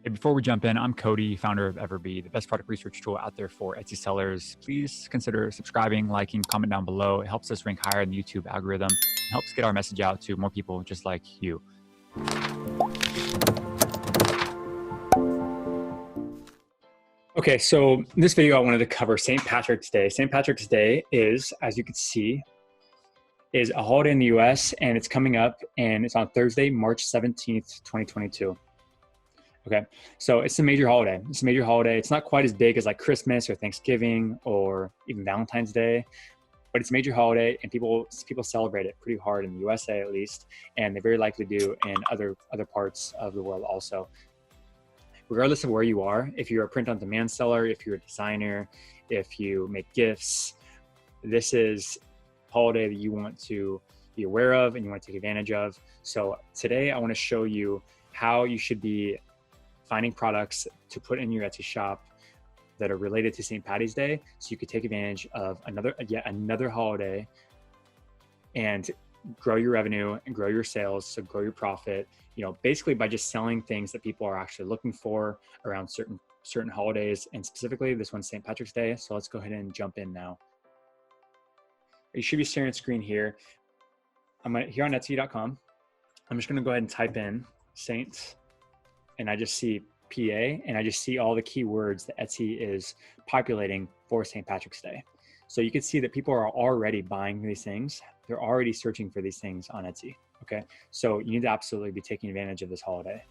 Hey, before we jump in, I'm Cody, founder of EverBee, the best product research tool out there for Etsy sellers. Please consider subscribing, liking, comment down below. It helps us rank higher in the YouTube algorithm and helps get our message out to more people just like you. Okay, so in this video, I wanted to cover St. Patrick's Day. St. Patrick's Day is, as you can see, is a holiday in the US, and it's coming up, and it's on Thursday, March 17th, 2022. Okay, so it's a major holiday. It's a major holiday. It's not quite as big as like Christmas or Thanksgiving or even Valentine's Day, but it's a major holiday, and people celebrate it pretty hard in the USA at least, and they very likely do in other parts of the world also. Regardless of where you are, if you're a print-on-demand seller, if you're a designer, if you make gifts, this is a holiday that you want to be aware of and you want to take advantage of. So today I want to show you how you should be finding products to put in your Etsy shop that are related to St. Patty's Day, so you could take advantage of yet another holiday and grow your revenue and grow your sales, so grow your profit, basically by just selling things that people are actually looking for around certain holidays, and specifically this one's St. Patrick's Day. So let's go ahead and jump in now. You should be sharing a screen here. I'm here on Etsy.com. I'm just gonna go ahead and type in Saint, and I just see PA, and I just see all the keywords that Etsy is populating for St. Patrick's Day. So you can see that people are already buying these things. They're already searching for these things on Etsy, okay? So you need to absolutely be taking advantage of this holiday.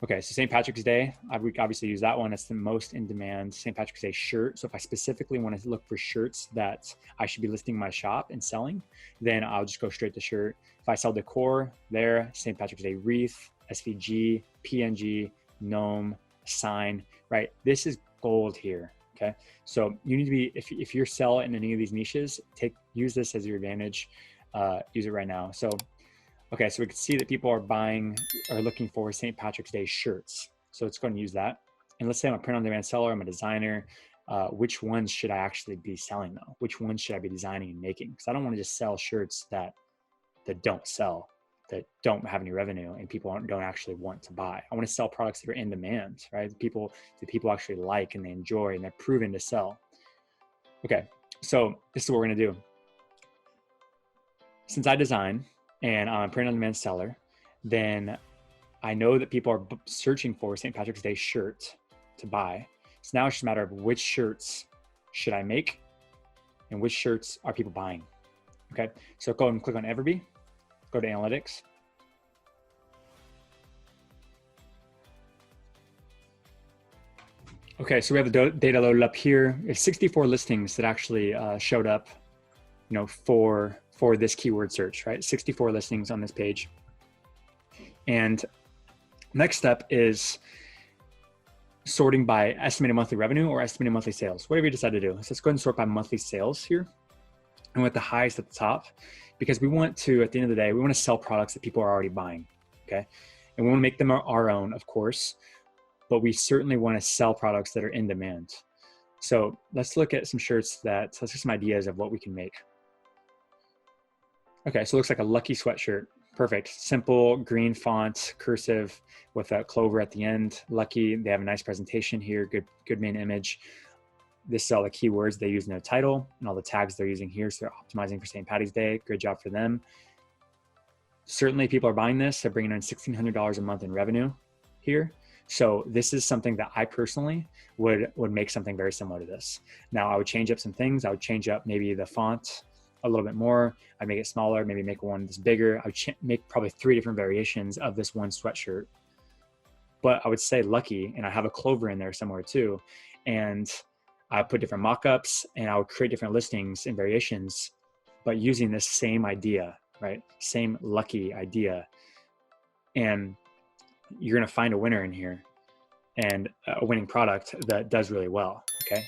Okay, so St. Patrick's Day, I would obviously use that one. It's the most in demand St. Patrick's Day shirt. So if I specifically want to look for shirts that I should be listing in my shop and selling, then I'll just go straight to shirt. If I sell decor, there, St. Patrick's Day wreath, SVG, PNG, gnome, sign, right? This is gold here, okay? So you need to be, if you're selling in any of these niches, use this as your advantage, use it right now. So, okay, so we can see that people are looking for St. Patrick's Day shirts. So let's go and use that. And let's say I'm a print-on-demand seller, I'm a designer. Which ones should I actually be selling though? Which ones should I be designing and making? Because I don't want to just sell shirts that don't sell, that don't have any revenue, and people don't actually want to buy. I want to sell products that are in demand, right? That people actually like and they enjoy and they're proven to sell. Okay, so this is what we're gonna do. Since I design and I'm a print-on-demand seller, then I know that people are searching for St. Patrick's Day shirt to buy. So now it's just a matter of which shirts should I make and which shirts are people buying. Okay, so go and click on EverBee. Go to analytics. Okay, so we have the data loaded up here. It's 64 listings that actually showed up, for this keyword search, right? 64 listings on this page. And next step is sorting by estimated monthly revenue or estimated monthly sales, whatever you decide to do. So let's go ahead and sort by monthly sales here. And with the highest at the top, because we want to, at the end of the day, we want to sell products that people are already buying, okay? And we want to make them our own, of course, but we certainly want to sell products that are in demand. So let's look at some shirts let's get some ideas of what we can make. Okay, so it looks like a Lucky sweatshirt. Perfect, simple green font, cursive with a clover at the end. Lucky, they have a nice presentation here, good main image. This is all the keywords they use in their title and all the tags they're using here. So they're optimizing for St. Patty's Day. Great job for them. Certainly people are buying this. They're bringing in $1,600 a month in revenue here. So this is something that I personally would make something very similar to this. Now I would change up some things. I would change up maybe the font a little bit more. I'd make it smaller, maybe make one that's bigger. I would make probably 3 different variations of this one sweatshirt. But I would say Lucky, and I have a clover in there somewhere too. And I put different mock-ups, and I would create different listings and variations, but using this same idea, right? Same Lucky idea. And you're gonna find a winner in here and a winning product that does really well, okay?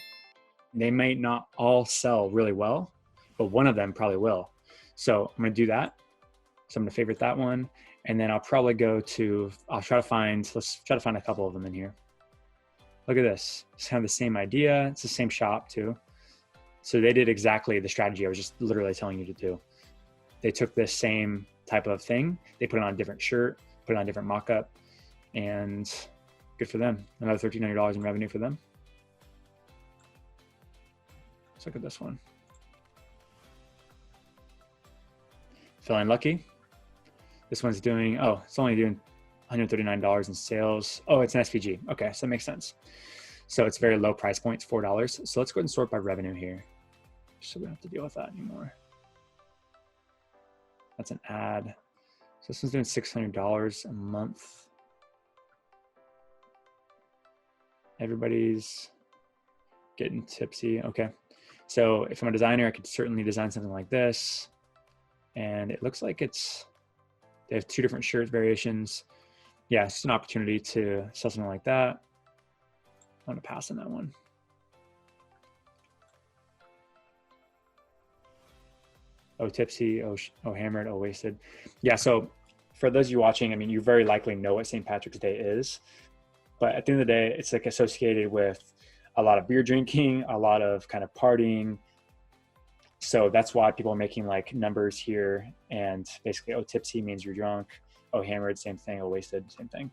They may not all sell really well, but one of them probably will. So I'm gonna do that. So I'm gonna favorite that one. And then I'll probably let's try to find a couple of them in here. Look at this. It's kind of the same idea. It's the same shop too. So they did exactly the strategy I was just literally telling you to do. They took this same type of thing. They put it on a different shirt, put it on a different mock-up, and Good for them. Another $1,300 in revenue for them. Let's look at this one. Feeling lucky. This one's doing, oh, it's only doing $139 in sales. Oh, it's an SVG. Okay, so that makes sense. So it's very low price point, it's $4. So let's go ahead and sort by revenue here, so we don't have to deal with that anymore. That's an ad. So this one's doing $600 a month. Everybody's getting tipsy. Okay. So if I'm a designer, I could certainly design something like this. And it looks like they have 2 different shirt variations. Yeah, it's just an opportunity to sell something like that. I'm gonna pass on that one. Oh, tipsy, oh hammered, oh wasted. Yeah, so for those of you watching, I mean, you very likely know what St. Patrick's Day is, but at the end of the day, it's like associated with a lot of beer drinking, a lot of kind of partying. So that's why people are making like numbers here, and basically, oh, tipsy means you're drunk. Oh, hammered, same thing. Oh, wasted, same thing.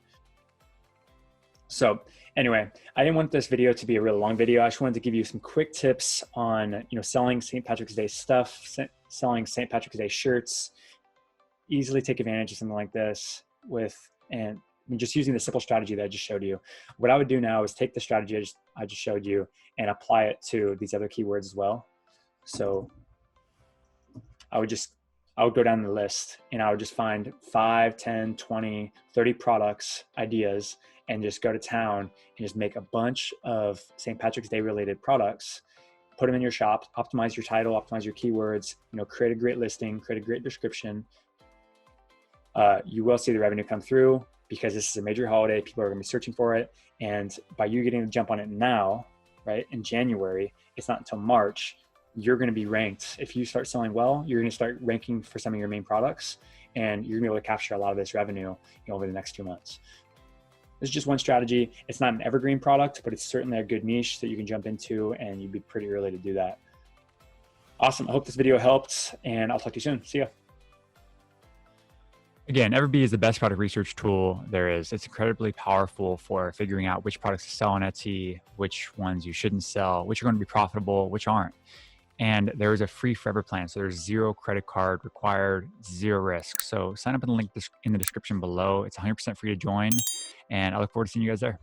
So anyway, I didn't want this video to be a real long video. I just wanted to give you some quick tips on, selling St. Patrick's Day stuff, selling St. Patrick's Day shirts. Easily take advantage of something like this and just using the simple strategy that I just showed you. What I would do now is take the strategy I just showed you and apply it to these other keywords as well. So I would go down the list and I would just find 5, 10, 20, 30 products, ideas, and just go to town and just make a bunch of St. Patrick's Day related products, put them in your shop, optimize your title, optimize your keywords, create a great listing, create a great description. You will see the revenue come through because this is a major holiday. People are gonna be searching for it. And by you getting the jump on it now, right, in January, it's not until March, you're going to be ranked. If you start selling well, you're going to start ranking for some of your main products, and you're going to be able to capture a lot of this revenue over the next 2 months. This is just one strategy. It's not an evergreen product, but it's certainly a good niche that you can jump into, and you'd be pretty early to do that. Awesome. I hope this video helped, and I'll talk to you soon. See ya. Again, EverBee is the best product research tool there is. It's incredibly powerful for figuring out which products to sell on Etsy, which ones you shouldn't sell, which are going to be profitable, which aren't. And there is a free forever plan. So there's 0 credit card required, 0 risk. So sign up in the link in the description below. It's 100% free to join. And I look forward to seeing you guys there.